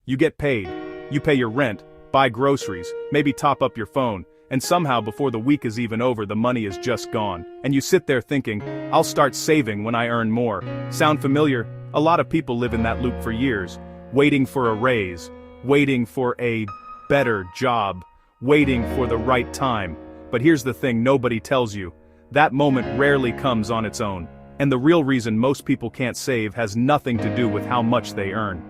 You get paid. You pay your rent, buy groceries, maybe top up your phone, and somehow before the week is even over the money is just gone. And you sit there thinking, I'll start saving when I earn more. Sound familiar? A lot of people live in that loop for years, waiting for a raise, waiting for a better job, waiting for the right time. But here's the thing nobody tells you. That moment rarely comes on its own. And the real reason most people can't save has nothing to do with how much they earn.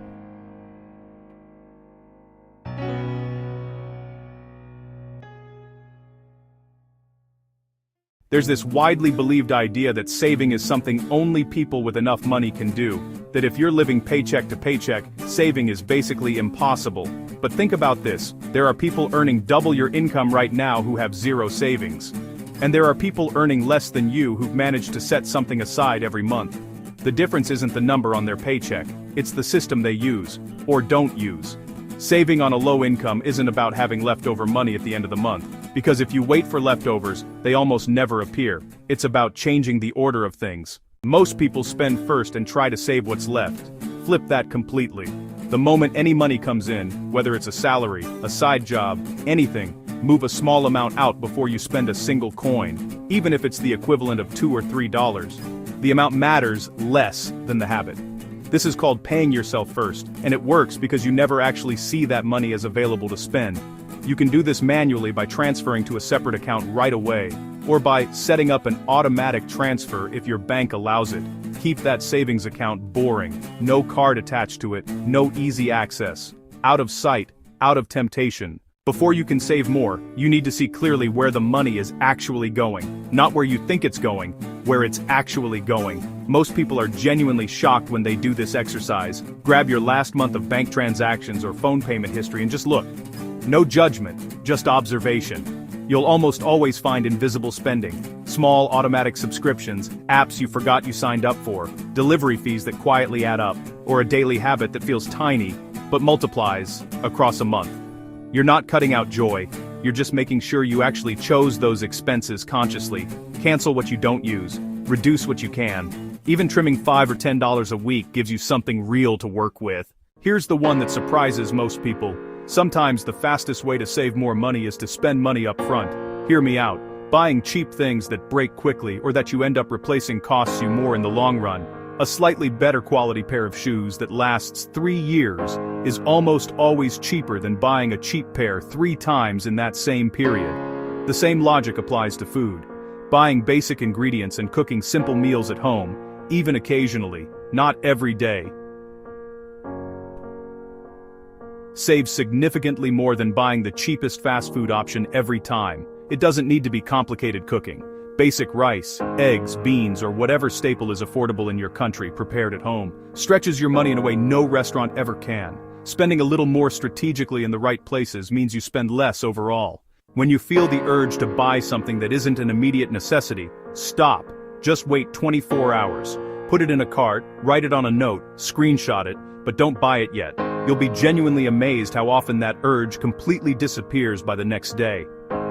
There's this widely believed idea that saving is something only people with enough money can do, that if you're living paycheck to paycheck, saving is basically impossible. But think about this, there are people earning double your income right now who have zero savings. And there are people earning less than you who've managed to set something aside every month. The difference isn't the number on their paycheck, it's the system they use, or don't use. Saving on a low income isn't about having leftover money at the end of the month, because if you wait for leftovers, they almost never appear. It's about changing the order of things. Most people spend first and try to save what's left. Flip that completely. The moment any money comes in, whether it's a salary, a side job, anything, move a small amount out before you spend a single coin, even if it's the equivalent of $2 or $3. The amount matters less than the habit. This is called paying yourself first, and it works because you never actually see that money as available to spend. You can do this manually by transferring to a separate account right away, or by setting up an automatic transfer if your bank allows it. Keep that savings account boring, no card attached to it, no easy access. Out of sight, out of temptation. Before you can save more, you need to see clearly where the money is actually going. Not where you think it's going, where it's actually going. Most people are genuinely shocked when they do this exercise. Grab your last month of bank transactions or phone payment history and just look. No judgment, just observation. You'll almost always find invisible spending. Small automatic subscriptions, apps you forgot you signed up for, delivery fees that quietly add up, or a daily habit that feels tiny, but multiplies across a month. You're not cutting out joy, you're just making sure you actually chose those expenses consciously. Cancel what you don't use, reduce what you can. Even trimming $5 or $10 a week gives you something real to work with. Here's the one that surprises most people. Sometimes the fastest way to save more money is to spend money up front. Hear me out. Buying cheap things that break quickly or that you end up replacing costs you more in the long run. A slightly better quality pair of shoes that lasts 3 years is almost always cheaper than buying a cheap pair 3 times in that same period. The same logic applies to food. Buying basic ingredients and cooking simple meals at home, even occasionally, not every day, saves significantly more than buying the cheapest fast food option every time. It doesn't need to be complicated cooking. Basic rice, eggs, beans, or whatever staple is affordable in your country prepared at home stretches your money in a way no restaurant ever can. Spending a little more strategically in the right places means you spend less overall. When you feel the urge to buy something that isn't an immediate necessity, stop. Just wait 24 hours. Put it in a cart, write it on a note, screenshot it, but don't buy it yet. You'll be genuinely amazed how often that urge completely disappears by the next day.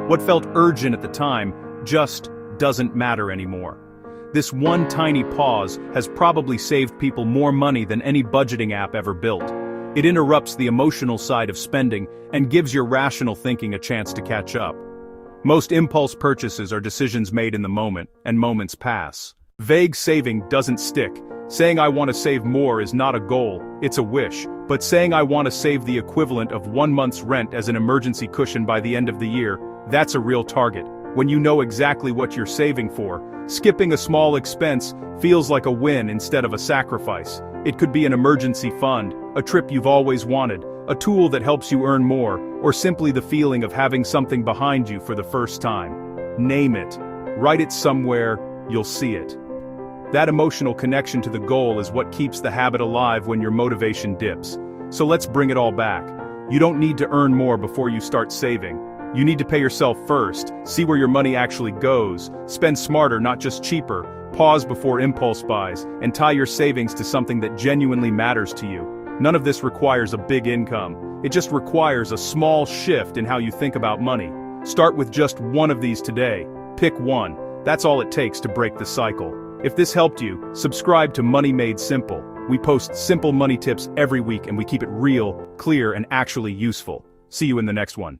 What felt urgent at the time just doesn't matter anymore. This one tiny pause has probably saved people more money than any budgeting app ever built. It interrupts the emotional side of spending and gives your rational thinking a chance to catch up. Most impulse purchases are decisions made in the moment, and moments pass. Vague saving doesn't stick. Saying I want to save more is not a goal, it's a wish. But saying I want to save the equivalent of 1 month's rent as an emergency cushion by the end of the year, that's a real target. When you know exactly what you're saving for, skipping a small expense feels like a win instead of a sacrifice. It could be an emergency fund, a trip you've always wanted, a tool that helps you earn more, or simply the feeling of having something behind you for the first time. Name it. Write it somewhere, you'll see it. That emotional connection to the goal is what keeps the habit alive when your motivation dips. So let's bring it all back. You don't need to earn more before you start saving. You need to pay yourself first, see where your money actually goes, spend smarter not just cheaper, pause before impulse buys, and tie your savings to something that genuinely matters to you. None of this requires a big income. It just requires a small shift in how you think about money. Start with just one of these today. Pick one. That's all it takes to break the cycle. If this helped you, subscribe to Money Made Simple. We post simple money tips every week and we keep it real, clear, and actually useful. See you in the next one.